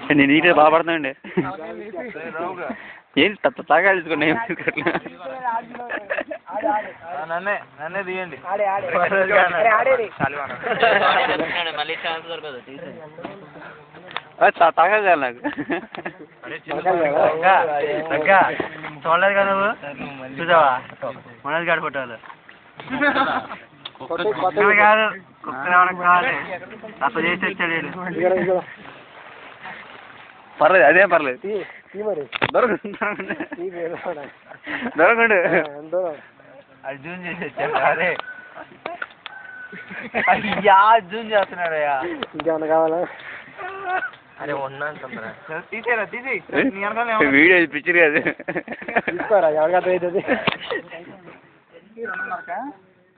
నేను నీట్గా బాధపడుతున్నాండి ఏంటి తాగాలి తీసుకున్నా నన్నే తీయండి తాగాలి నాకు చూడలేదు కదా నువ్వు చూసావా మనోజ్ గారి ఫోటోలు కాదు కాదు అప్పుడు చేసి వచ్చాడు పర్లేదు అదేం పర్లేదు దొరకండు అది జూన్ చేసి వచ్చాడు అదే అయ్యా జూన్ చేస్తున్నాడు అయ్యా ఇంకేమన్నా కావాలా అరే ఉన్నా తీసేరా తీసి వీడియో పిక్చర్ కాదు తీసుకోరా ఎవరికి అర్థమవుతుంది